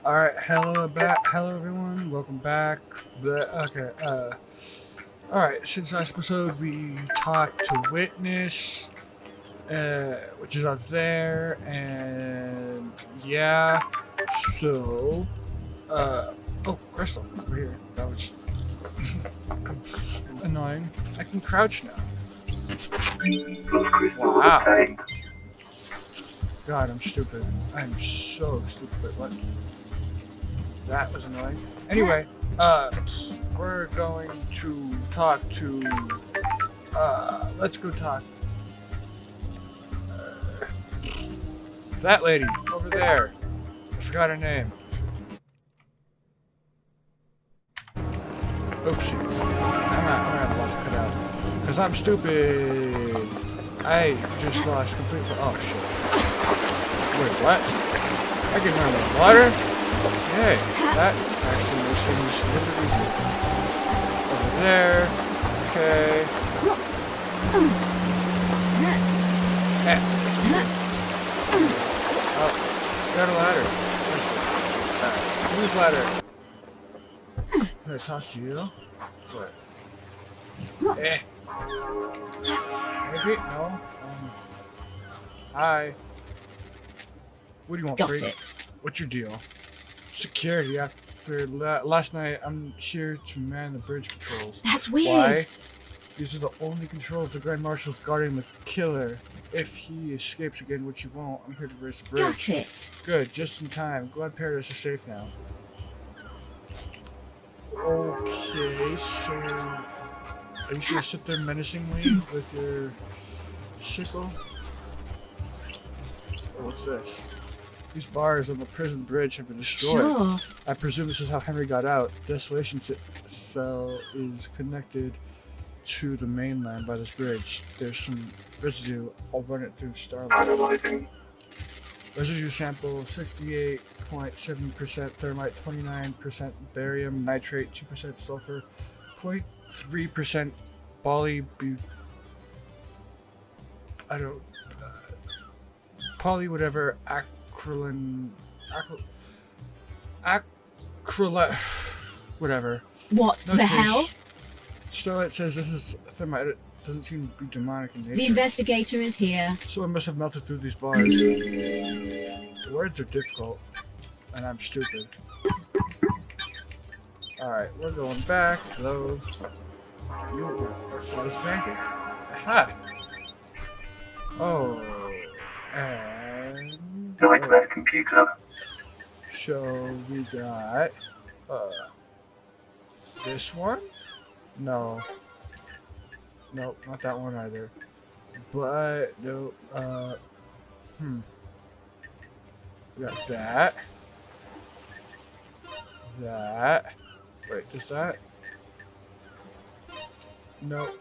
Alright, hello everyone, welcome back. Okay, alright, since last episode we talked to Witness, which is up there, and yeah, so, oh, Crystal, over here. That was annoying. I can crouch now. Wow. God, I'm stupid. I'm so stupid. What? That was annoying. Anyway, we're going to talk to, let's go talk. That lady, over there. I forgot her name. Oopsie. I'm gonna have a lot to cut out. Because I'm stupid. I just lost completely. Oh, shit. Wait, what? I can run the water? Yay. That actually makes things a little bit easier. Over there. Okay. Oh, got a ladder. Whose ladder? Can I talk to you? What? Maybe? No? Hi. What do you want, Got freak? it. What's your deal? Security. After last night, I'm here to man the bridge controls. That's weird. Why? These are the only controls the Grand Marshal's guarding the killer. If he escapes again, which he won't, I'm here to raise the bridge. Got it. Good, just in time. Glad Paradise is safe now. Okay, so are you gonna sit there menacingly with your sickle? Oh, what's this? These bars on the prison bridge have been destroyed. Sure. I presume this is how Henry got out. Desolation Cell is connected to the mainland by this bridge. There's some residue. I'll run it through Starlight. Residue sample 68.7% thermite, 29% barium nitrate, 2% sulfur, 0.3% poly whatever acrylan whatever. What No the trace. hell? Starlight says this is thermite. It doesn't seem to be demonic in nature. The investigator is here. Someone must have melted through these bars. The words are difficult, and I'm stupid. Alright, we're going back. Hello. You are Fuzz Banker. Aha! Oh, and... Select computer. So we got... this one? No. Nope, not that one either. But, no, we got that. That. Wait, does that? Nope.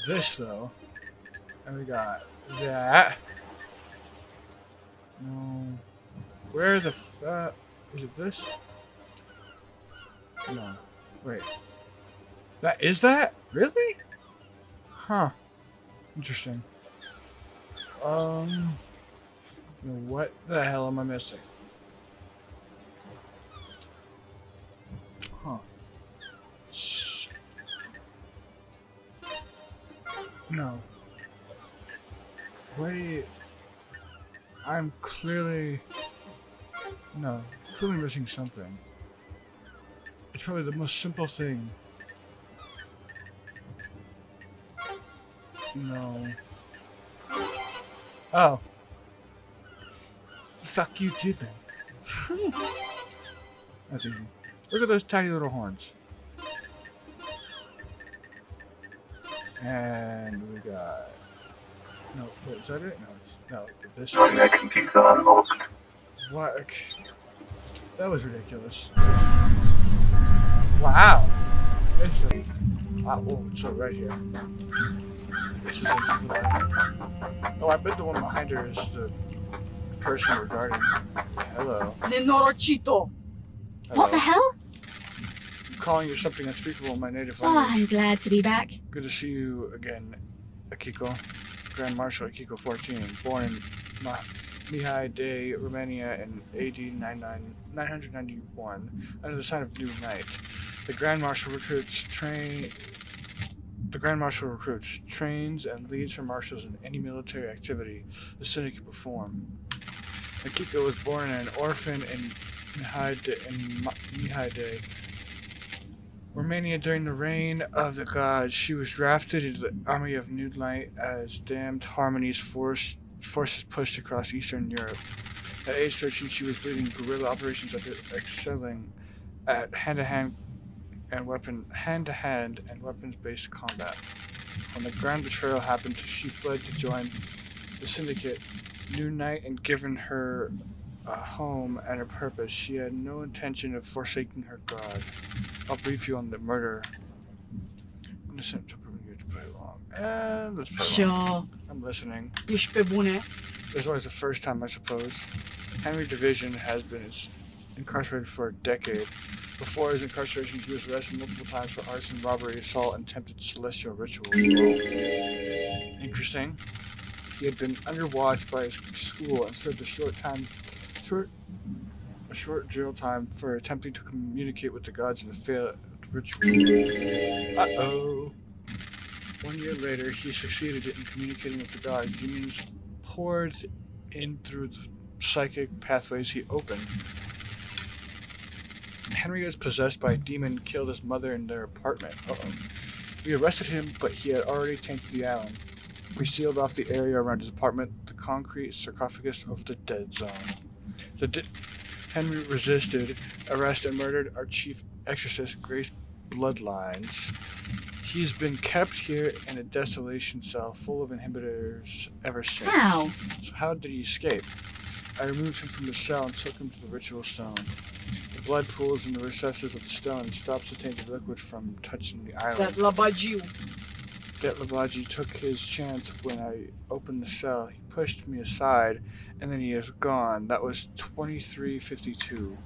This, though. And we got that. No. Where the is it this? No. Wait. That is that? Really? Huh. Interesting. What the hell am I missing? Huh. No. Wait. I'm clearly missing something. It's probably the most simple thing. No. Oh. Fuck you too then. That's easy. Look at those tiny little horns. And we got... No, wait, is that it? No, this Select computer unlocked. What? Okay. That was ridiculous. Wow. It's a... Oh, it's so right here. This is an evil eye. Oh, I bet the one behind her is the person we're guarding. Hello. Nenorocito. What the hell? I'm calling you something unspeakable in my native Oh, I'm language. glad to be back. Good to see you again, Akiko. Grand Marshal Akiko 14, born in Mihai de Romania in AD 991 under the sign of New Night. The Grand Marshal recruits, trains, and leads her marshals in any military activity the syndicate perform. Akiko was born an orphan in Mihai de Romania during the reign of the gods. She was drafted into the army of New Light as damned Harmony's forces pushed across Eastern Europe. At age 13, she was leading guerrilla operations after excelling at hand-to-hand and weapons-based combat. When the grand betrayal happened, she fled to join the syndicate. New Night and given her a home and a purpose. She had no intention of forsaking her god. I'll brief you on the murder. Innocent to prove you to play along. Let's play along. I'm listening. Ești pe bune? There's always a first time, I suppose. Henry Division has been incarcerated for a decade. Before his incarceration, he was arrested multiple times for arson, robbery, assault, and attempted celestial rituals. Whoa. Interesting. He had been under watch by his school and served a short jail time for attempting to communicate with the gods in a failed ritual. Uh-oh. 1 year later, he succeeded in communicating with the gods. Demons poured in through the psychic pathways he opened. Henry was possessed by a demon and killed his mother in their apartment. Uh-oh. We arrested him, but he had already tainted the island. We sealed off the area around his apartment, the concrete sarcophagus of the dead zone. Henry resisted arrest and murdered our chief exorcist, Grace Bloodlines. He's been kept here in a desolation cell full of inhibitors ever since. How? So how did he escape? I removed him from the cell and took him to the ritual stone. The blood pools in the recesses of the stone and stops the tainted liquid from touching the island. That labagiu. Labaji took his chance when I opened the cell. He pushed me aside, and then he is gone. That was 2352.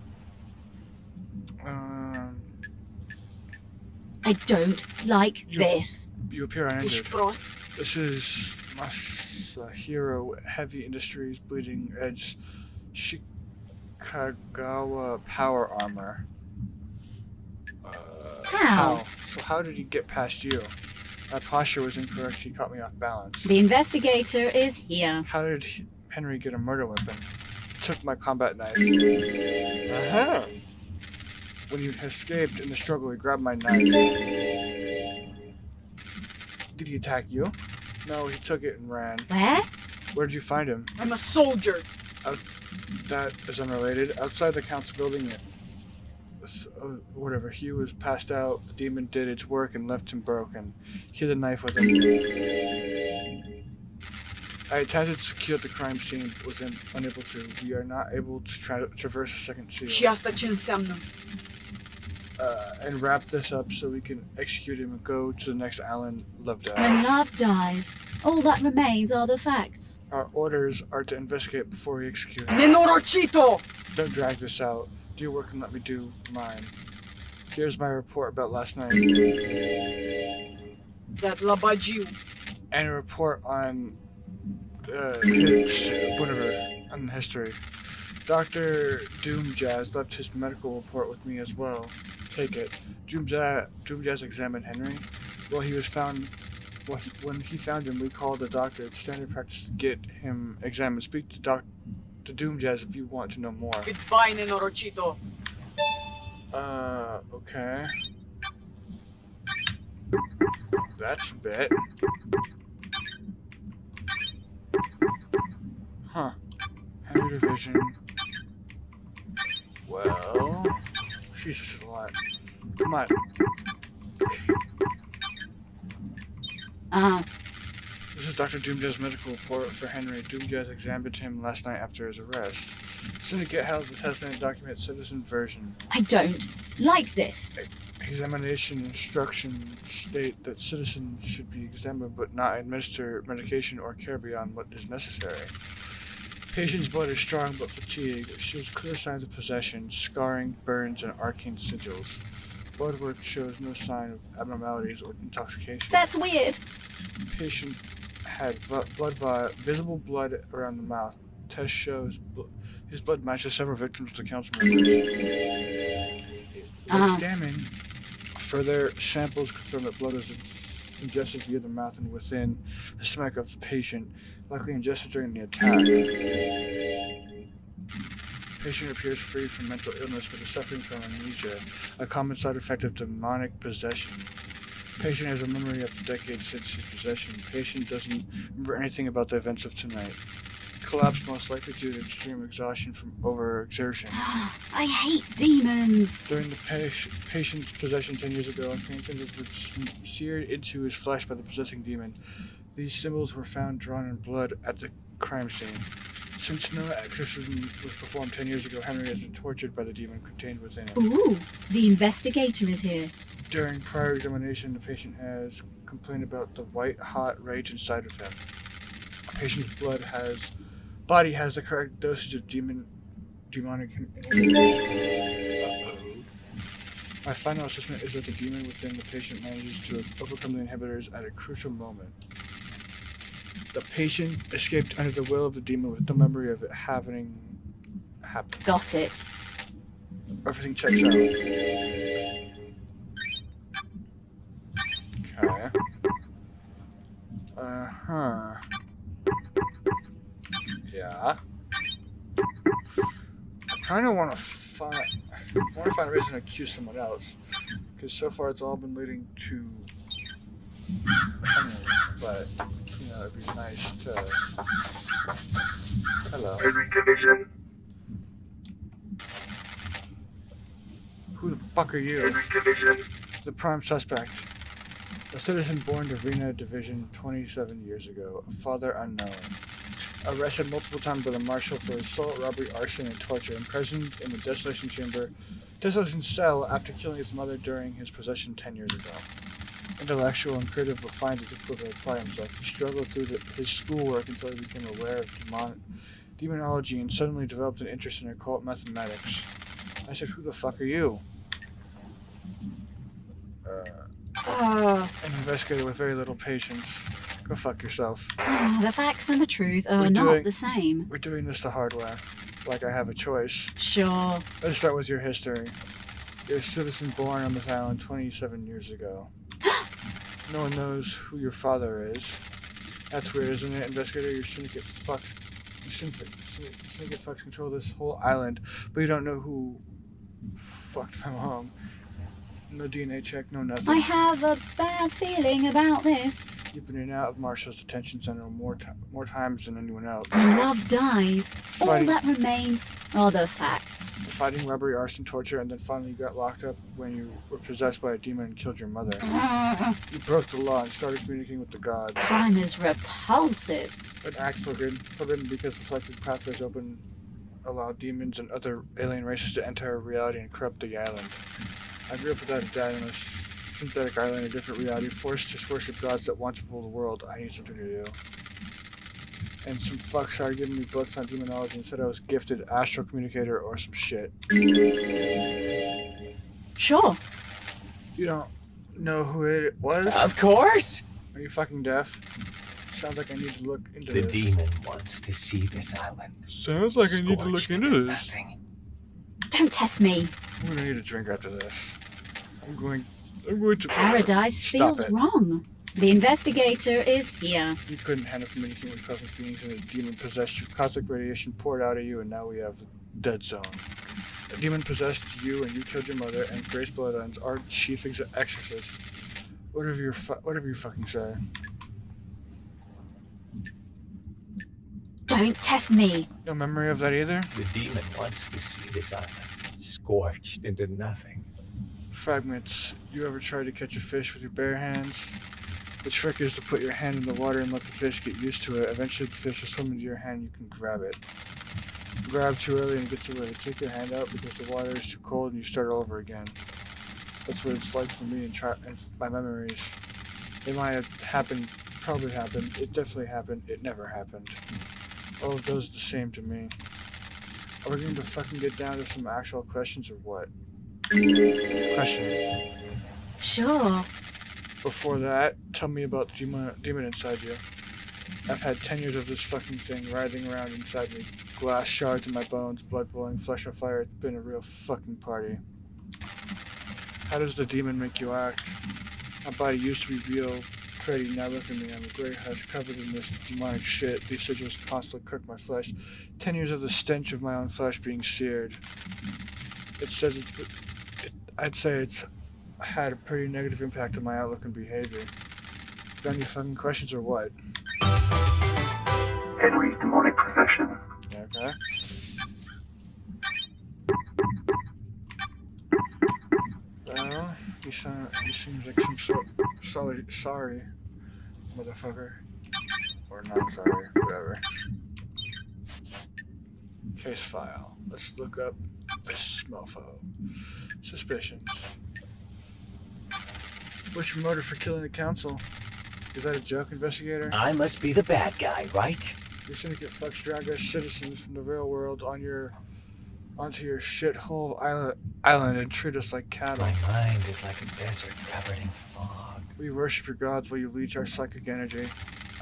I don't like this. You appear uninjured. Ești prost? This is Masahiro Heavy Industries Bleeding Edge Shikagawa Power Armor. How? So how did he get past you? My posture was incorrect. He caught me off balance. The investigator is here. How did Henry get a murder weapon? Took my combat knife. Uh-huh. When he escaped in the struggle, he grabbed my knife. Did he attack you? No, he took it and ran. Where? Where did you find him? I'm a soldier. That is unrelated. Outside the council building, whatever. He was passed out. The demon did its work and left him broken. He had a knife with him. I attempted to secure the crime scene, but was unable to. We are not able to traverse a second seal. Și asta ce înseamnă? And wrap this up so we can execute him and go to the next island, Love Dies. When love dies, all that remains are the facts. Our orders are to investigate before we execute him. Nenorocito! Don't drag this out. Do your work and let me do mine. Here's my report about last night. That labagiu. And a report on history. Dr. Doomjazz left his medical report with me as well. Take it. Doomjazz examined Henry. When he found him, we called the doctor. It's standard practice to get him examined. Speak to Doomjazz if you want to know more. Goodbye, Nenorocito. Okay. That's a bit. Huh. Henry Division. Well, Jesus is a lot. Come on. This is Dr. Doomjazz's medical report for Henry. Doomjazz examined him last night after his arrest. Syndicate held the testament and document citizen version. I don't like this. Examination instructions state that citizens should be examined but not administer medication or care beyond what is necessary. Patient's blood is strong but fatigued. It shows clear signs of possession, scarring, burns, and arcane sigils. Blood work shows no sign of abnormalities or intoxication. That's weird. Patient had visible blood around the mouth. Test shows his blood matches several victims of the council members. Like damning, further samples confirm that blood was ingested via the mouth and within the stomach of the patient, likely ingested during the attack. Patient appears free from mental illness but is suffering from amnesia, a common side effect of demonic possession. Patient has a memory of the decades since his possession. Patient doesn't remember anything about the events of tonight. Collapse most likely due to extreme exhaustion from overexertion. I hate demons. During the patient's possession 10 years ago, pain symbols were seared into his flesh by the possessing demon. These symbols were found drawn in blood at the crime scene. Since no exorcism was performed 10 years ago, Henry has been tortured by the demon contained within him. Ooh, the investigator is here. During prior examination, the patient has complained about the white-hot rage inside of him. The patient's body has the correct dosage of demonic inhibitors. My final assessment is that the demon within the patient manages to overcome the inhibitors at a crucial moment. The patient escaped under the will of the demon with no memory of it having happened. Got it. Everything checks out. Okay. Uh-huh. Yeah. I kind of want to find a reason to accuse someone else, because so far it's all been leading to Henry, but you know, it'd be nice to. Hello. Henry Division. Who the fuck are you? Henry Division. The prime suspect. A citizen born to Rena Division 27 years ago. A father unknown. Arrested multiple times by the marshal for assault, robbery, arson, and torture. Imprisoned in the desolation cell after killing his mother during his possession 10 years ago. Intellectual and creative, but finds it difficult to apply himself. He struggled through his schoolwork until he became aware of demonology and suddenly developed an interest in occult mathematics. I said, who the fuck are you? An investigator with very little patience. Go fuck yourself. The facts and the truth are the same. We're doing this the hard way. Like I have a choice. Sure. Let's start with your history. You're a citizen born on this island 27 years ago. No one knows who your father is. That's weird, isn't it, investigator? Your syndicate fucks control this whole island, but you don't know who fucked my mom. No DNA check, no nothing. I have a bad feeling about this. You've been in and out of Marshall's detention center more times than anyone else. When love dies, all that remains are the facts. Fighting, robbery, arson, torture, and then finally you got locked up when you were possessed by a demon and killed your mother. You broke the law and started communicating with the gods. Crime is repulsive. An act forbidden because the selected pathways open allow demons and other alien races to enter our reality and corrupt the island. I grew up without a dad in a synthetic island, a different reality, forced to worship gods that want to rule the world. I need something to do. And some fuck started giving me books on demonology and said I was gifted astral communicator or some shit. Sure. You don't know who it was? Of course! Are you fucking deaf? Sounds like I need to look into The this. demon wants to see this island. Sounds like I need to look Scorched into this. nothing. Don't test me. I'm gonna need a drink after this. I'm going to... Paradise Stop feels it. wrong. The investigator is here. You couldn't handle communicating with cosmic beings and a demon possessed you. Cosmic radiation poured out of you and now we have the dead zone. A demon possessed you and you killed your mother and Grace Bloodlines, our chief exorcist. Whatever you fucking say. Don't test me. No memory of that either? The demon wants to see this island scorched into nothing. Fragments. You ever tried to catch a fish with your bare hands? The trick is to put your hand in the water and let the fish get used to it. Eventually the fish will swim into your hand, you can grab it. Grab too early and it gets away. Take your hand out because the water is too cold and you start all over again. That's what it's like for me and my memories. It might have happened, probably happened, it definitely happened, it never happened. All of those are the same to me. Are we going to fucking get down to some actual questions or what? Question. Sure. Before that, tell me about the demon inside you. I've had 10 years of this fucking thing writhing around inside me. Glass shards in my bones, blood boiling, flesh on fire. It's been a real fucking party. How does the demon make you act? My body used to be real pretty. Now look at me. I'm a gray husk covered in this demonic shit. These sigils constantly cook my flesh. 10 years of the stench of my own flesh being seared. It says I'd say it's had a pretty negative impact on my outlook and behavior. Got any fucking questions or what? Henry's demonic possession. Okay. Well, he seems like some sort sorry motherfucker. Or not sorry, whatever. Case file. Let's look up this mofo. Suspicions. What's your motive for killing the council? Is that a joke, investigator? I must be the bad guy, right? Your syndicate fucks drag us citizens from the real world onto your shithole island and treat us like cattle. My mind is like a desert covered in fog. We worship your gods while you leech our psychic energy.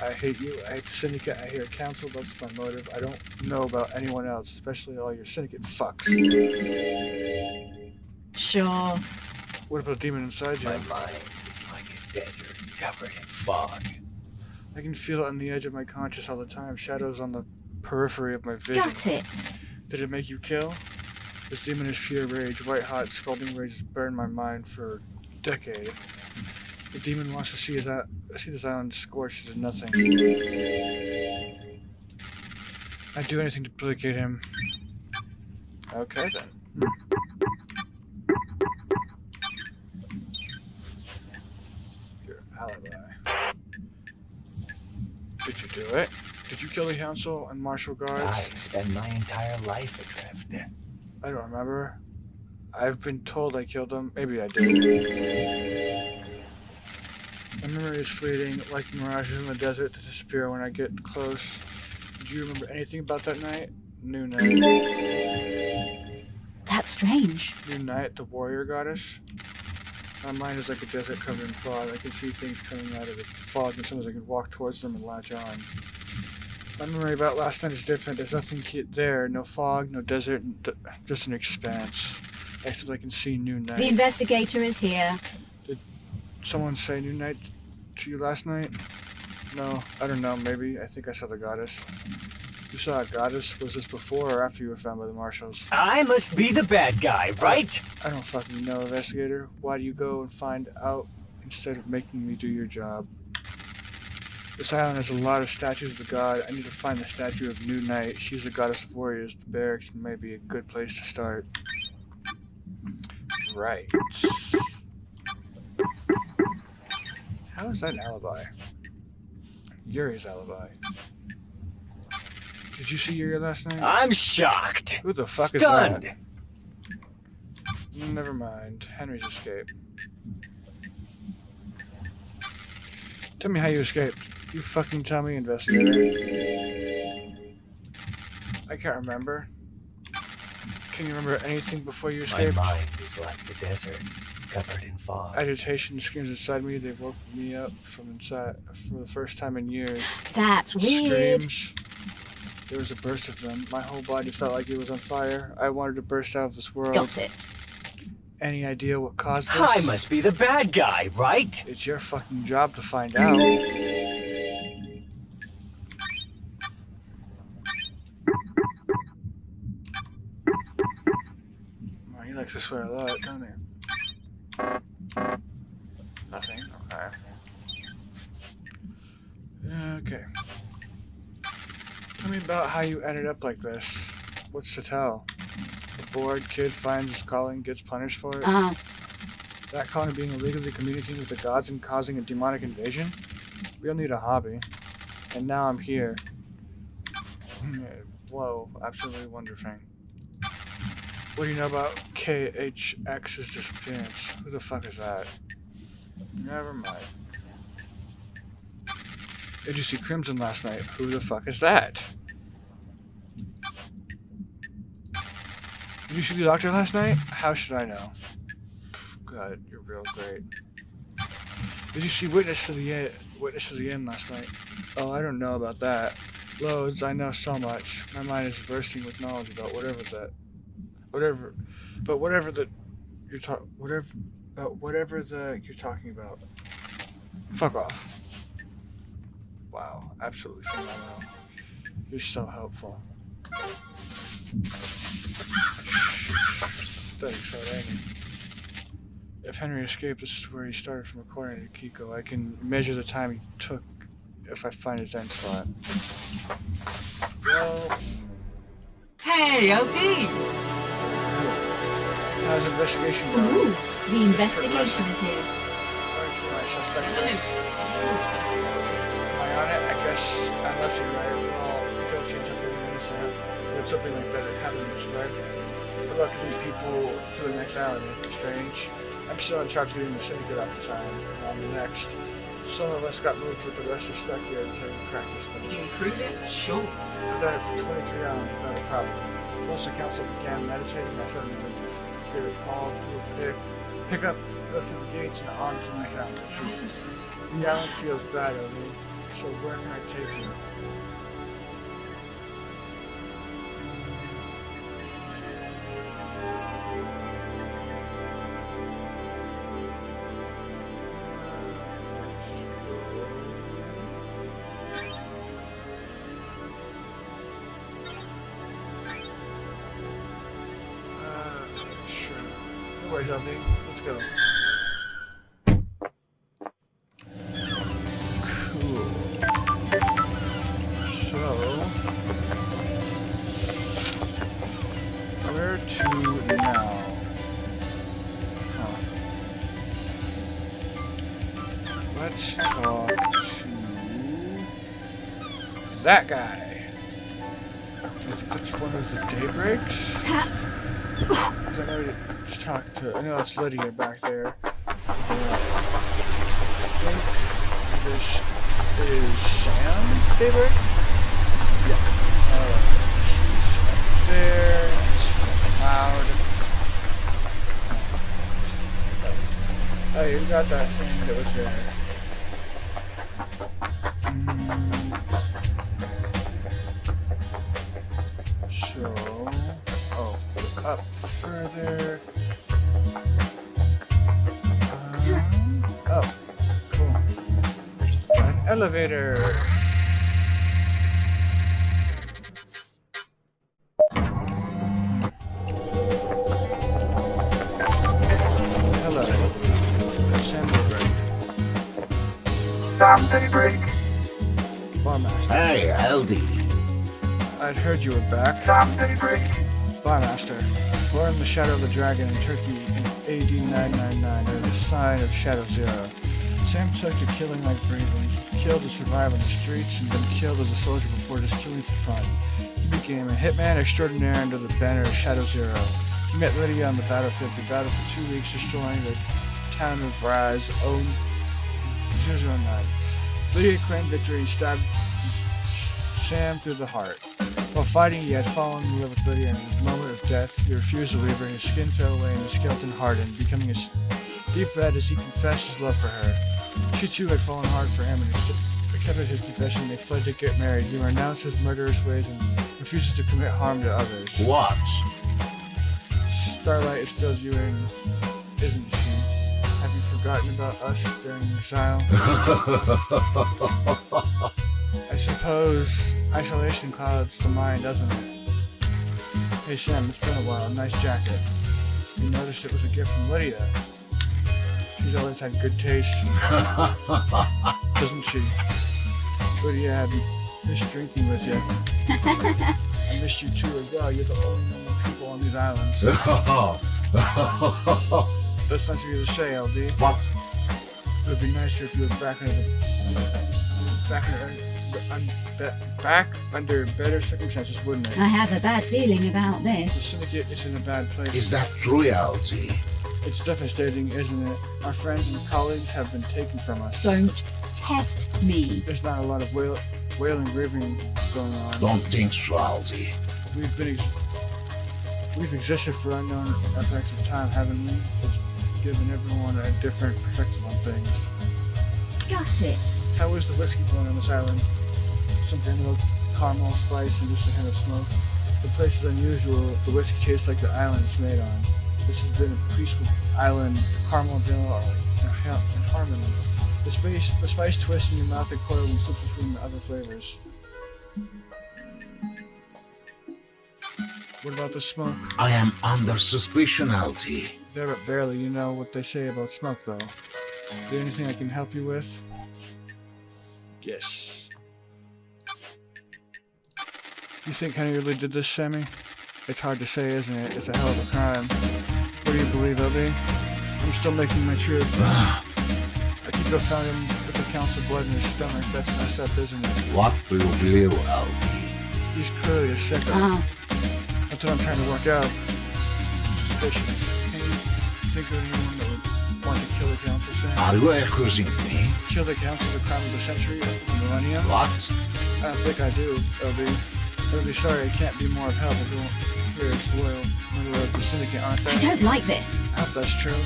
I hate you, I hate the syndicate, I hate our council, that's my motive. I don't know about anyone else, especially all your syndicate fucks. Sure. What about the demon inside you? My mind is like a desert covered in fog. I can feel it on the edge of my conscious all the time, shadows on the periphery of my vision. Got it. Did it make you kill? This demon is pure rage, white hot, scalding rage has burned my mind for a decade. The demon wants to see this island scorched to nothing. I'd do anything to placate him. Okay then. Your alibi. Did you do it? Did you kill the council and martial guards? I spent my entire life adrift. I don't remember. I've been told I killed them. Maybe I did. My memory is fleeting, like mirages in the desert to disappear when I get close. Do you remember anything about that night? New Night. That's strange. New Night, the warrior goddess. My mind is like a desert covered in fog. I can see things coming out of the fog, and sometimes I can walk towards them and latch on. My memory about last night is different. There's nothing there. No fog, no desert, just an expanse. Except I can see New Night. The investigator is here. Did someone say New Night to you last night? No, I don't know, maybe. I think I saw the goddess. You saw a goddess? Was this before or after you were found by the marshals? I must be the bad guy, right? I don't fucking know, investigator. Why do you go and find out instead of making me do your job? This island has a lot of statues of the god. I need to find the statue of New Night. She's the goddess of warriors. The barracks may be a good place to start. Right. How is that an alibi? Yuri's alibi. Did you see Yuri last night? I'm shocked. Who the fuck Stunned. is that? Never mind. Henry's escaped. Tell me how you escaped. You fucking tell me, investigator. I can't remember. Can you remember anything before you My escaped? mind is like the desert covered in fog. Agitation screams inside me. They woke me up from inside for the first time in years. That's weird. Screams. There was a burst of them. My whole body felt like it was on fire. I wanted to burst out of this world. Got it. Any idea what caused this? I must be the bad guy, right? It's your fucking job to find out. Oh, he likes to swear a lot, doesn't he? Nothing. Okay. Tell me about how you ended up like this. What's to tell? A bored kid finds his calling, gets punished for it? That calling being illegally communicating with the gods and causing a demonic invasion? We all need a hobby. And now I'm here. Whoa, absolutely wonderful. What do you know about KHX's disappearance? Who the fuck is that? Never mind. Did you see Crimson last night? Who the fuck is that? Did you see the doctor last night? How should I know? God, you're real great. Did you see witness to the witness was in last night. Oh, I don't know about that. Loads, I know so much. My mind is bursting with knowledge about whatever the you're talking about. Fuck off. Wow, absolutely phenomenal. You're so helpful. Thanks, Amy. If Henry escaped, this is where he started from according to Kiko. I can measure the time he took if I find his end spot. Well, Hey, LD! how's the investigation going? Ooh, the investigation is here. Where's my suspect list? Am I on it? I guess I left you right. We're all guilty until proven innocent. But something like that happens, right? We're about to meet people to the next island. Anything strange? I'm still in charge of getting the syndicate off this island. On the next. Some of us got moved, but the rest are stuck here until we practice things. Can you prove it? Sure. I've done it for 23 hours without a problem. Once the council began meditating, I started moving this spirit call to pick up, go through the gates and on to the next island. The island feels bad over me, so where can I take you? Sure. No worries, LD. Let's go. Cool. So, where to now? Huh. Let's talk to that guy. I think that's one of the daybreaks. Because I know you just talked to. I know it's Lydia back there. I think this is Sam Daybreak? Yeah. She's up there. It's loud. Oh, you got that thing that was there. So. Oh, up further. Oh, cool. An elevator. Hello. Sam Daybreak. Sam Daybreak. Barmaster. Hey, Aldi. I'd heard you were back. Sam Daybreak. Barmaster. Born in the Shadow of the Dragon in Turkey in AD 999 under the sign of Shadow Zero. Sam took to killing like breathing. He killed to survive on the streets and then killed as a soldier before just killing for fun. He became a hitman extraordinaire under the banner of Shadow Zero. He met Lydia on the battlefield. They battled for 2 weeks, destroying the town of Raz, 009. Lydia claimed victory and stabbed Sam through the heart. While fighting, he had fallen in love with Lydia, and in his moment of death, he refused to leave her, and his skin fell away and his skeleton hardened, becoming a deep red as he confessed his love for her. She too had fallen hard for him and accepted his confession. They fled to get married. He renounced his murderous ways and refuses to commit harm to others. What? Starlight is still you in, isn't she? Have you forgotten about us during exile? I suppose isolation clouds the mind, doesn't it? Hey Sam, it's been a while. Nice jacket. You noticed it was a gift from Lydia. She's always had good taste. Doesn't she? Lydia had missed drinking with you. I missed you too as well. You're the only normal people on these islands. That's nice of you to say, LD. What? It would be nicer if you were back under better circumstances, wouldn't it? I have a bad feeling about The this. syndicate is in a bad place. Is that true, Aldi? It's devastating, isn't it? Our friends and colleagues have been taken from us. Don't test me. There's not a lot of wailing, grieving going on. Don't think so, Aldi. We've existed for unknown epochs of time, haven't we? It's given everyone a different perspective on things. Got it. How is the whiskey going on this island? Something about caramel, spice, and just a hint of smoke. The place is unusual. The whiskey tastes like the island it's made on. This has been a peaceful island. Caramel and vanilla are in harmony. The spice twists in your mouth and coil and slips between the other flavors. What about the smoke? I am under suspicion, Alti. There, but barely. You know what they say about smoke, though. Is there anything I can help you with? Yes. You think Henry really did this, Sammy? It's hard to say, isn't it? It's a hell of a crime. What do you believe, LB? I'm still making my truth. I keep found him with the ounce of blood in his stomach. That's messed up, isn't it? What do you believe, Alti? He's clearly a sicko. That's what I'm trying to work out. Suspicious. Can you think of anyone that would want to kill the council, Sam? Are you accusing me? Kill the council the crime of the century? The millennium? What? I don't think I do, LB. LB, sorry, I can't be more of help. Everyone here is loyal. Murderer of the syndicate, aren't they? I don't like this. I hope that's true.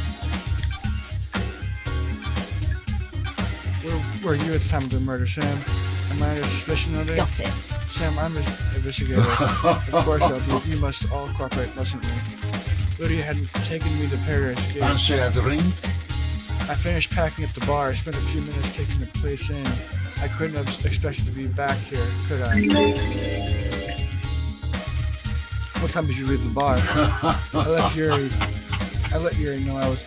Where were you at the time of the murder, Sam? Am I under suspicion of it? Got it. Sam, I'm an investigator. Of course, LB. You must all cooperate, mustn't we? Lydia hadn't taken me to Paradise Gate. Fancy a drink? I finished packing up the bar. I spent a few minutes taking the place in. I couldn't have expected to be back here, could I? What time did you leave the bar? I let Yuri know I was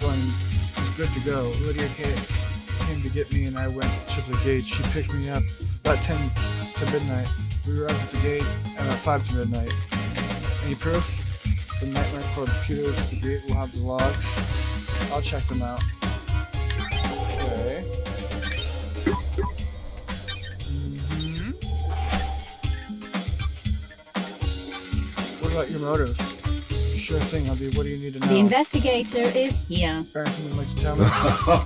good to go. Lydia came to get me and I went to the gate. She picked me up about 10 to midnight. We arrived at the gate at about 5 to midnight. Any proof? The nightmare computers at the gate will have the logs. I'll check them out. Okay. What about your motive? Sure thing, Abby. What do you need to know? The investigator is here. Anything you'd like to tell me?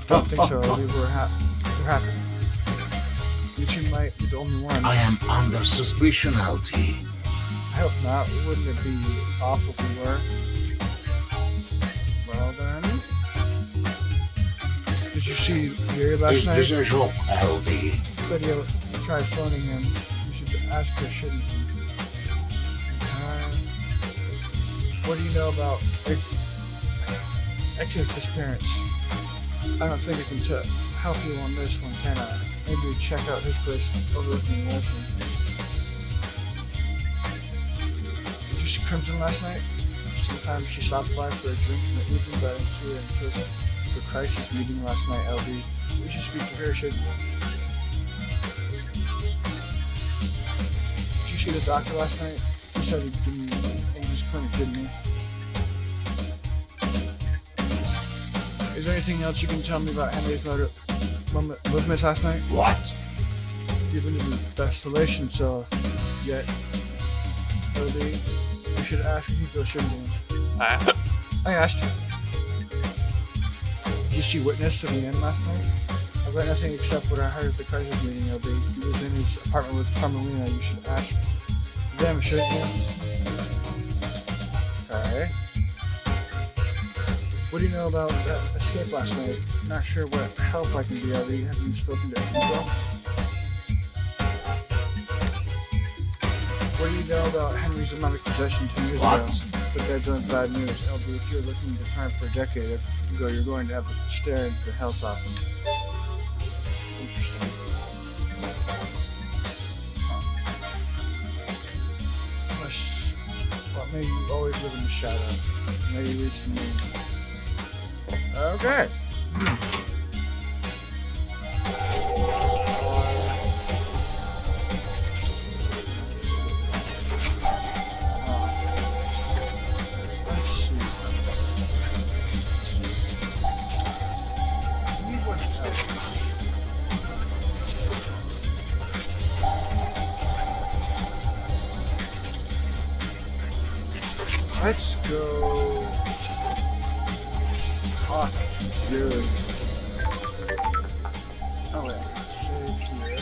Don't think so, Abby. We're happy. You two might be the only one. I am under suspicion, Alti. I hope not. Wouldn't it be awful if we were? Well then. Did you see Gary last night? Is this a joke, Alti? Lydia tried phoning him. You should ask her, shouldn't you? What do you know about X's disappearance? I don't think I can help you on this one, can I? Maybe check out his place overlooking the ocean. Did you see Crimson last night? Sometimes she stopped by for a drink in the evening, but I didn't see her until the crisis meeting last night, LB. We should speak to her, shouldn't we? Did you see the doctor last night? He said he'd give me Amy's clinic, didn't he? Is there anything else you can tell me about Henry's movements last night? What? You've been to the desolation cell yet, LB? We should ask people, shouldn't we? I asked you. Did you see witness to the end last night? I've got nothing except what I heard at the crisis meeting, LB. He was in his apartment with Carmelina. You should ask them, shouldn't you? Okay. What do you know about that escape last night? Not sure what help I can be, LB. Have you spoken to people? What do you know about Henry's amount of possession 10 years ago? But that's bad news. LB, if you're looking to time for a decade ago, you're going to have to stare into the health option. Interesting. Well, maybe you always live in the shadow. Maybe you reach the moon. Okay. Let's go. Hot, good. Oh yeah, save here.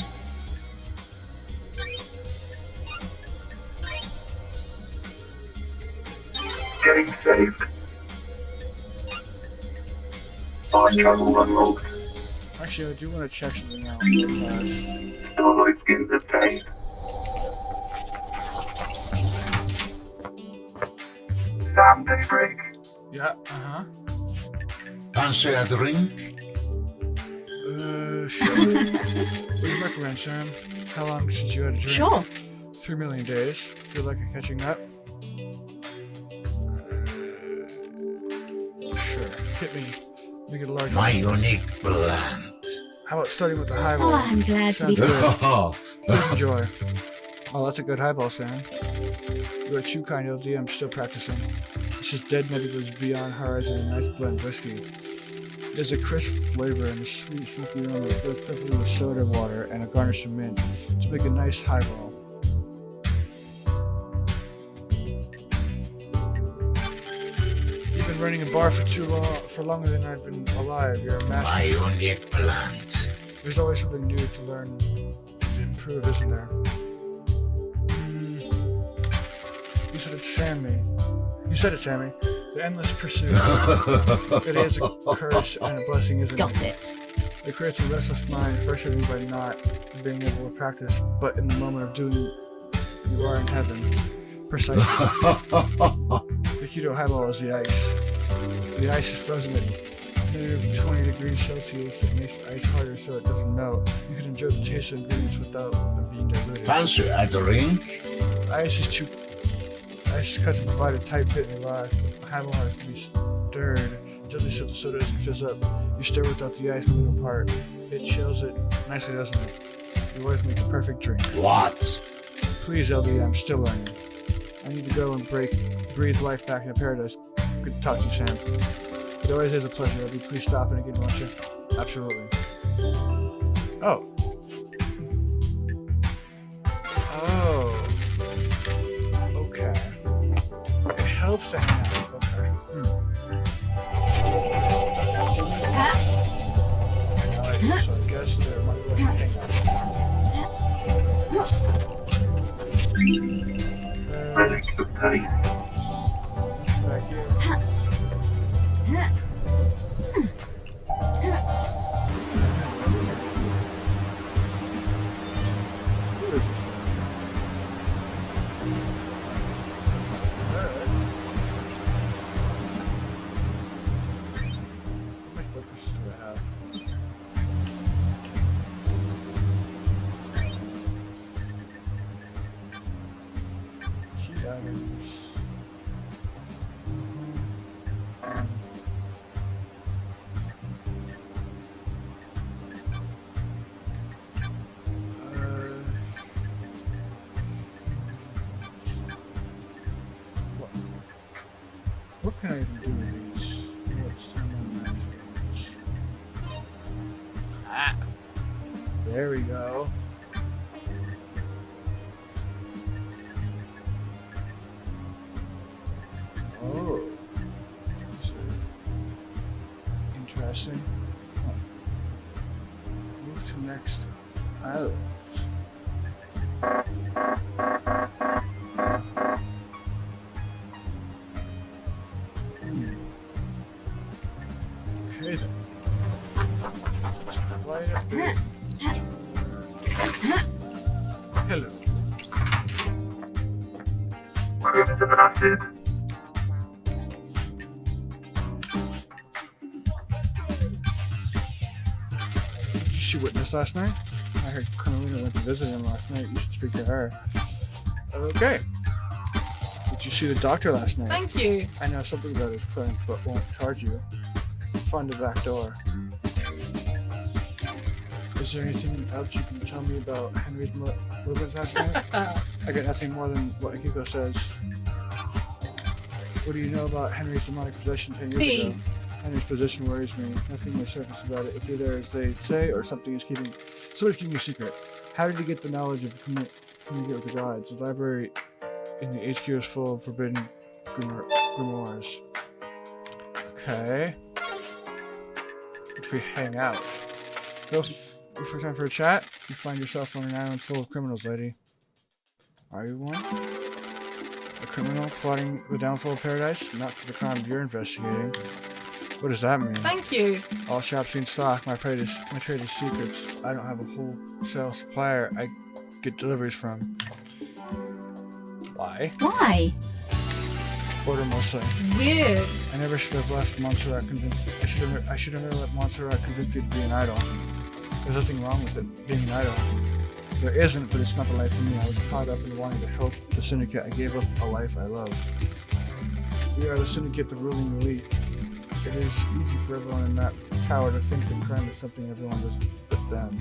Getting saved. Fast travel unlocked. I Actually, I do want to check something out real fast. To avoid skins obtained. Sam Daybreak. Yeah, uh-huh. Fancy a drink? Sure. What do you recommend, Sam? How long since you had a drink? Sure. 3 million days. Feel like you're catching up? Sure. Hit me. Make it a large. My unique plant. How about starting with the highball? Oh, I'm glad to be Sounds good. Oh, Please enjoy. Oh, that's a good highball, Sam. You're too kind, LD. I'm still practicing. This is Dead Nebula's Beyond Horizon, a nice blend whiskey. There's a crisp flavor and a sweet, smoky aroma that goes perfectly with soda water and a garnish of mint to make a nice highball. You've been running a bar for longer than I've been alive. You're a my master. unique plant. There's always something new to learn to improve, isn't there? You said it, Sammy. You said it, Sammy. The endless pursuit. It is a curse and a blessing, isn't Got it? it. It creates a restless mind, frustrating by not being able to practice, but in the moment of doing, you are in heaven. Precisely. The keto highball is the ice. The ice is frozen at negative 20 degrees Celsius. It makes the ice harder so it doesn't melt. You can enjoy the taste of ingredients without them being diluted. Fancy a drink? Ice is cut to provide a tight fit and last. The highball has to be stirred gently so the soda doesn't fizz up. You stir without the ice moving apart. It chills it nicely, doesn't it? You always make a perfect drink. What? Please, LD, I'm still learning. I need to go and breathe life back into paradise. Good to talk to you, Sam. It always is a pleasure, LD. Please stop in again, won't you? Absolutely. Oh. Oh. Okay. It helps to hang out. Okay. Alright, so I guess there might be a hangout. Ready to obtain. Back here. What can I even do with these? There we go. Oh. Interesting. Huh. Move to next island. Okay then. Let's light up there. Hello. Crimson acid. Did you see Witness last night? I heard Carmelina went to visit him last night. You should speak to her. Okay. Did you see the doctor last night? Thank you. I know something about his clinic, but won't charge you. Find the back door. Is there anything else you can tell me about Henry's movements last night? I got nothing more than what Akiko says. What do you know about Henry's demonic possession 10 years B. ago? Henry's position worries me. Nothing more surface about it. It's either as they say or somebody's keeping a secret. How did he get the knowledge of communicate with the gods? The library in the HQ is full of forbidden grimoires. Okay. If we hang out. Go for time for a chat. You find yourself on an island full of criminals, lady. Are you one? A criminal plotting the downfall of paradise? Not for the crime you're investigating. What does that mean? Thank you. All shops in stock. My trade is secrets. I don't have a wholesale supplier I get deliveries from. Why? Why? Order mostly. Weird. I never should have left Montserrat convinced. I should have never let Montserrat convince me to be an idol. There's nothing wrong with it being an idol. There isn't, but it's not the life for me. I was caught up in wanting to help the syndicate. I gave up a life I love. We are the syndicate, the ruling elite. It is easy for everyone in that tower to think that crime is something everyone does but them.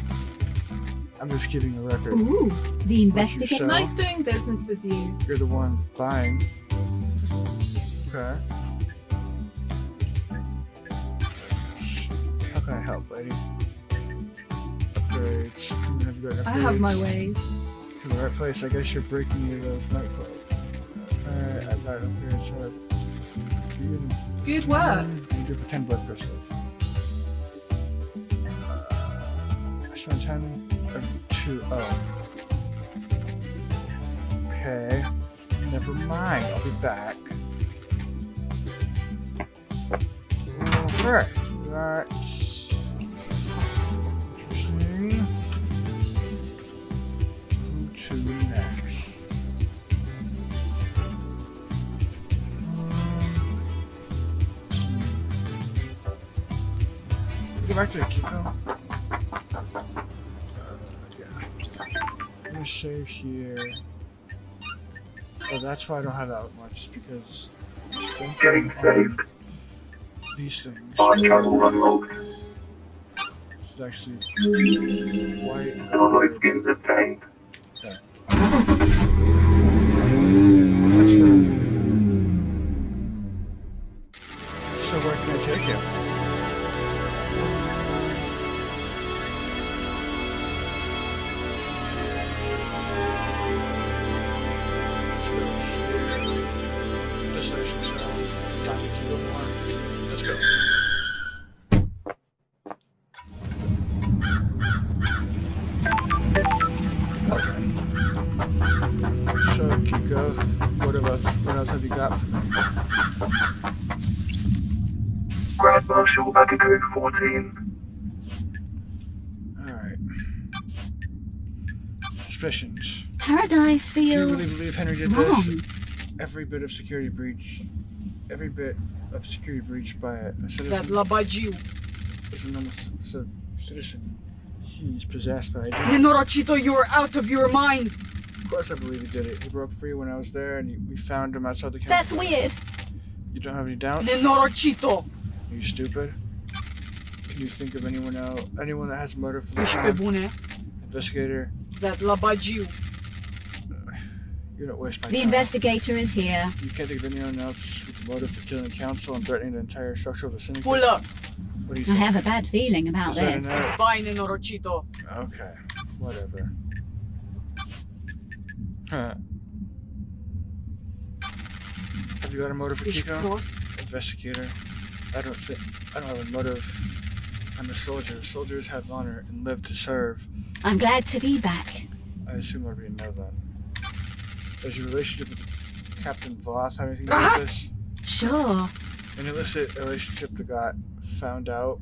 I'm just keeping a record. Ooh, the investigator. sell? Nice doing business with you. You're the one buying. Okay. How can I help, lady? Upgrades. Have you got upgrades? I have my ways. To the right place. I guess you're breaking into those nightclubs. Alright, I've got upgrades. So Good work. you for 10 blood crystals. I spent 10 or 2. Oh. Okay. Never mind. I'll be back. Okay. That's interesting. Who to next? Go back to the Kiko. Yeah. Let me save here. Oh, that's why I don't have that much, because Getting saved. these things. Fire channel unlocked. This is actually white. Alloy skins obtained. Okay. That's good. So where can I take you? Let's go here. This station sounds probably a little more. Let's go. Okay. So Kiko, what else have you got for me? Grand Marshal Code 14. Alright. Suspicions. Paradise Do you really feels believe Henry did wrong. this? Every bit of security breach by a citizen is a normal citizen. He's possessed by a demon. Nenorachito, you are out of your mind! Of course I believe he did it. He broke free when I was there and we found him outside the That's campfire. weird. You don't have any doubts? Nenorachito! Are you stupid? Can you think of anyone that has a motive for this Fish crime? bebune, Investigator, that labajiu. you don't waste my The time. investigator is here. You can't think of anyone else with a motive for killing the council and threatening the entire structure of the syndicate? Pull up! What do you I think? have a bad feeling about Is that this. an error? Bye, Nenorachito. Okay, whatever. Huh. Have you got a motive for Fish Kiko? cross. Investigator. I don't have a motive. I'm a soldier. Soldiers have honor and live to serve. I'm glad to be back. I assume there'll be a no then. Does your relationship with Captain Voss have anything to do with this? Sure. An illicit relationship that got found out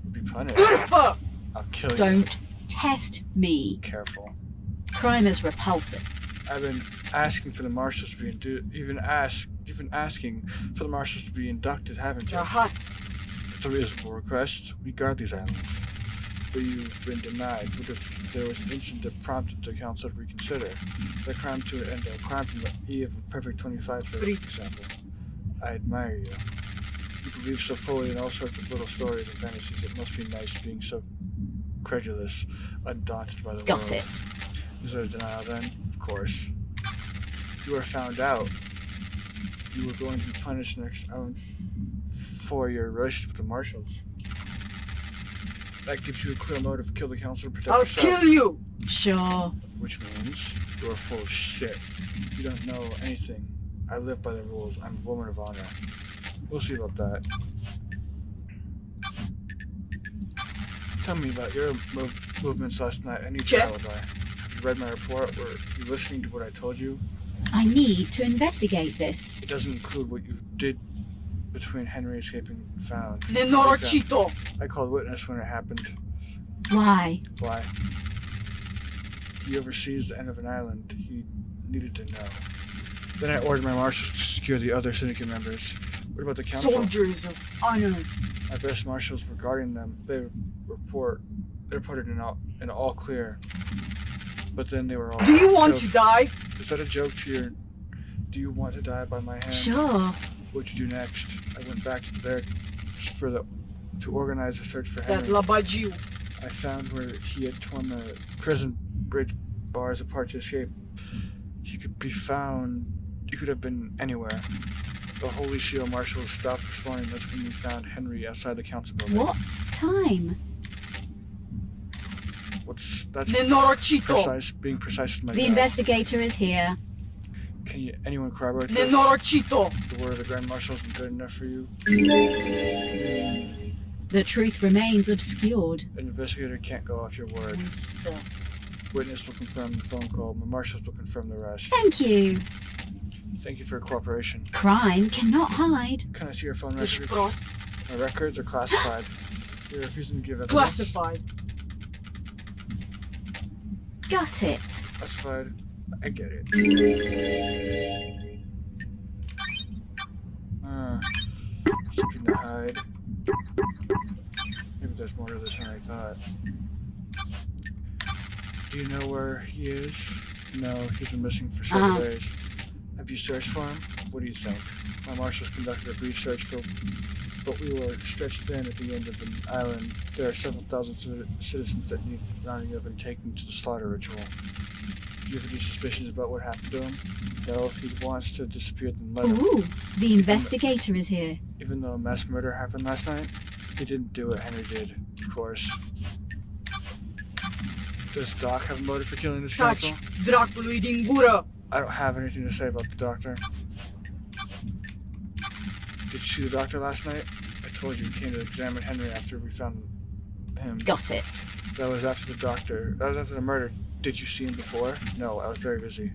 would be punished. Turfa! I'll kill you. Don't test me. Careful. Crime is repulsive. I've been asking for the marshals to be even asking for the marshals to be inducted, haven't you? Jahat. It's a reasonable request. We guard these islands. But you've been denied. What if there was an incident that prompted the council to reconsider? The crime to end a crime from the eve of Perfect 25, for example. I admire you. You believe so fully in all sorts of little stories and fantasies. It must be nice being so credulous, undaunted by the world. Got it. Is there a denial then? Of course. If you were found out, you were going to be punished next for your relationship with the marshals. That gives you a clear motive to kill the council and protect I'll yourself. kill you! Sure. Which means you're full of shit. You don't know anything. I live by the rules. I'm a woman of honor. We'll see about that. Tell me about your movements last night. I need your Check. alibi. Have you read my report? Were you listening to what I told you? I need to investigate this. It doesn't include what you did between Henry escaping and found. Nenorocito. I called witness when it happened. Why? Why? He oversees the end of an island. He needed to know. Then I ordered my marshals to secure the other syndicate members. What about the council? Soldiers of honor. My best marshals were guarding them. They reported in all clear. But then they were all Do you want to killed. die? Is that a joke to your... Do you want to die by my hand? Sure. What'd you do next? I went back to the barracks to organize a search for That Henry. labagiu. I found where he had torn the prison bridge bars apart to escape. He could be found. He could have been anywhere. The Holy Shield marshals stopped responding. That's when we found Henry outside the council building. What time? That's Nenorocito. precise. Being precise is my The job. investigator is here. Can anyone corroborate this? Nenorocito. The word of the Grand Marshal isn't good enough for you? The truth remains obscured. An investigator can't go off your word. Witness will confirm the phone call. My marshals will confirm the rest. Thank you. Thank you for your cooperation. Crime cannot hide. Can I see your phone records? Prost. My records are classified. You're refusing to give evidence. Classified. Got it. Classified. I get it. Something to hide. Maybe there's more to this than I thought. Do you know where he is? No, he's been missing for several days. Have you searched for him? What do you think? My marshals conducted a brief search, but we were stretched thin at the end of an island. There are several thousand citizens that need rounding up and taken to the slaughter ritual. Do you have any suspicions about what happened to him? No, if he wants to disappear, then let him. Ooh, the investigator is here. Even though a mass murder happened last night, he didn't do what Henry did, of course. Does Doc have a motive for killing this Touch. council? Dracului din gură. I don't have anything to say about the doctor. Did you see the doctor last night? I told you we came to examine Henry after we found him. Got it. That was after the doctor. That was after the murder. Did you see him before? No, I was very busy.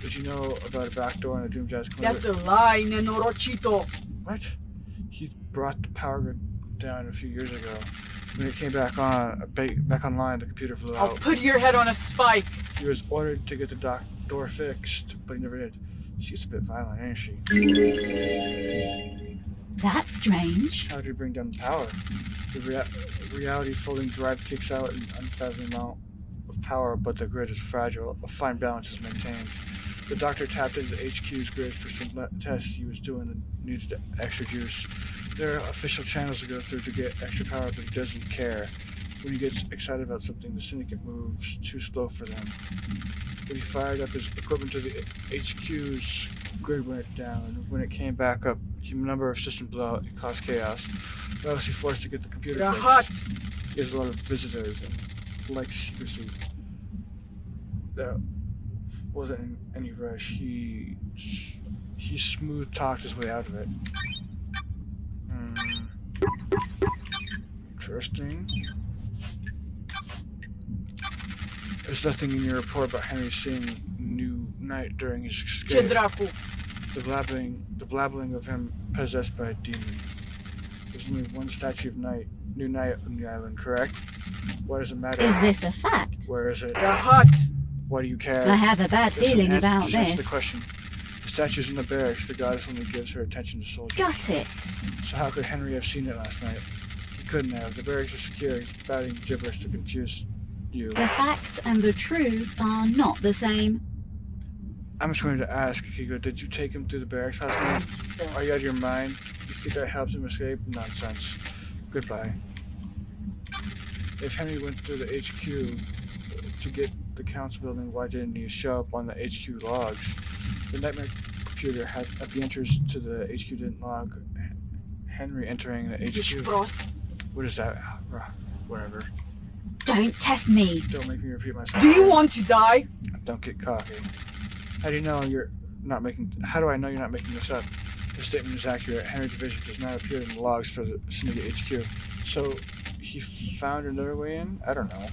Did you know about a back door in the Doom Jazz Clinic? That's a lie, Nenorocito. What? He brought the power grid down a few years ago. When it came back online, the computer flew I'll out. put your head on a spike. He was ordered to get the door fixed, but he never did. She's a bit violent, ain't she? That's strange. How did he bring down the power? The reality folding drive kicks out an unfathomable amount of power, but the grid is fragile. A fine balance is maintained. The doctor tapped into the HQ's grid for some tests he was doing and needed extra juice. There are official channels to go through to get extra power, but he doesn't care. When he gets excited about something, the syndicate moves too slow for them. When he fired up his equipment to the HQ's grid went down, and when it came back up, a number of systems blew out. It caused chaos. But obviously forced to get the computer You're fixed. hot. He has a lot of visitors and likes secrecy. There wasn't any rush. He smooth talked his way out of it. Interesting. There's nothing in your report about Henry seeing new night during his Ce escape. dracu. The blabbling of him possessed by a demon. There's only one statue of new night on the island, correct? Why does it matter? Is this a fact? Where is it? You're hot. Why do you care? I have a bad feeling about just answer the this. question. The statue's in the barracks. The goddess only gives her attention to soldiers. Got it. So how could Henry have seen it last night? He couldn't have. The barracks are secure. He's spouting gibberish to confuse you. The facts and the truth are not the same. I'm just going to ask, Kiko, did you take him through the barracks last night? Are you out of your mind? You think I helped him escape? Nonsense. Goodbye. If Henry went through the HQ to get the council building, why didn't he show up on the HQ logs? The nightmare computer at the entrance to the HQ didn't log Henry entering the Ești HQ. prost. What is that? Whatever. Don't test me. Don't make me repeat myself. Do you want to die? Don't get cocky. How do you know you're not making? How do I know you're not making this up? The statement is accurate. Henry's division does not appear in the logs for the Syndicate HQ. So he found another way in. I don't know.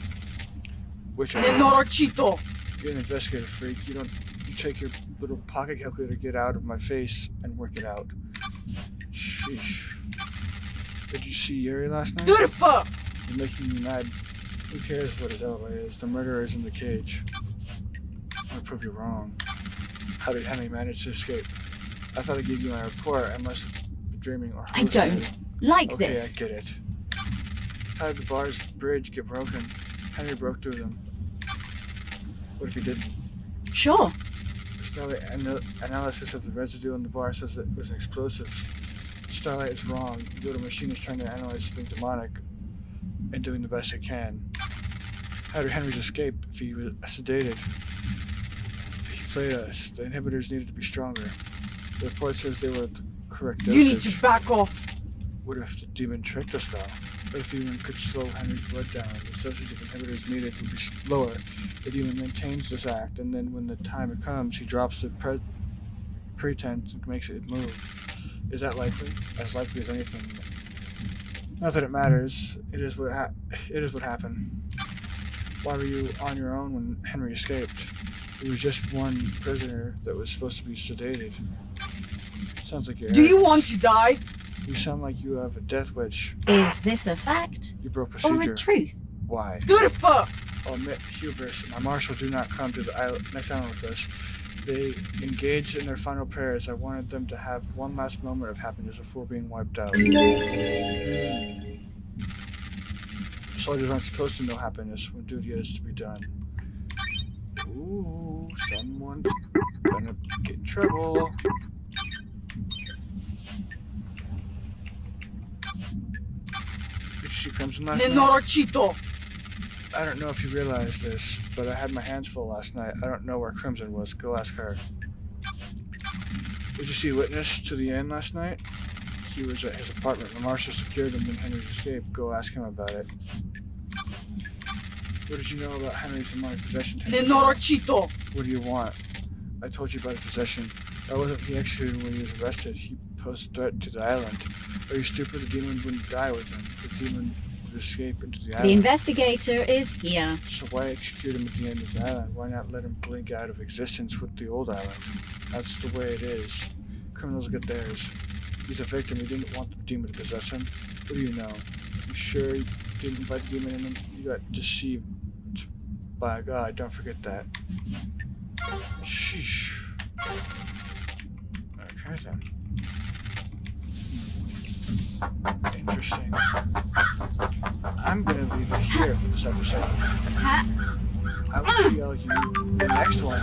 Which Nenorocito. you're an investigator freak. You take your little pocket calculator, get out of my face, and work it out. Sheesh. Did you see Yuri last night? Durfa! You're making me mad. Who cares what his alibi is? The murderer is in the cage. I'm gonna prove you wrong. How did Henry manage to escape? I thought I gave you my report. I must have been dreaming or I hallucinating. don't like Okay, this. I get it. How did the bar's bridge get broken? Henry broke through them. What if he didn't? Sure. Starlight analysis of the residue on the bar says that it was an explosive. Starlight is wrong. The little machine is trying to analyze something demonic and doing the best it can. How did Henry's escape if he was sedated? He played us. The inhibitors needed to be stronger. The report says they were the correct dosage. You need to back off. What if the demon tricked us though? What if the demon could slow Henry's blood down? The dosage of inhibitors needed would be lower. The demon maintains this act, and then when the time comes, he drops the pretense and makes it move. Is that likely? As likely as anything. Not that it matters. It is what happened. Why were you on your own when Henry escaped? He was just one prisoner that was supposed to be sedated. Sounds like you're. Do you want to die? You sound like you have a death wish. Is this a fact You broke or procedure. a truth? Why? Durfa! I'll admit hubris. My marshal do not come to the next island with us. They engaged in their final prayers. I wanted them to have one last moment of happiness before being wiped out. Soldiers aren't supposed to know happiness when duty is to be done. Ooh, someone's gonna get in trouble. Did she Crimson last night? Nenorochito! I don't know if you realize this, but I had my hands full last night. I don't know where Crimson was. Go ask her. Did you see Witness to the end last night? He was at his apartment. The marshal secured him when Henry's escaped. Go ask him about it. What did you know about Henry's demonic possession? Nenorochito! What do you want? I told you about his possession. That wasn't he executed when he was arrested. He posed a threat to the island. Are you stupid? The demon wouldn't die with him. The demon would escape into the The island. investigator is here. So why execute him at the end of the island? Why not let him blink out of existence with the old island? That's the way it is. Criminals get theirs. He's a victim. He didn't want the demon to possess him. What do you know? You sure you didn't invite the demon in him? You got deceived by God. Don't forget that. Sheesh. Okay then. Interesting. I'm gonna leave it here for this episode. Ha! I will see all you in the next one.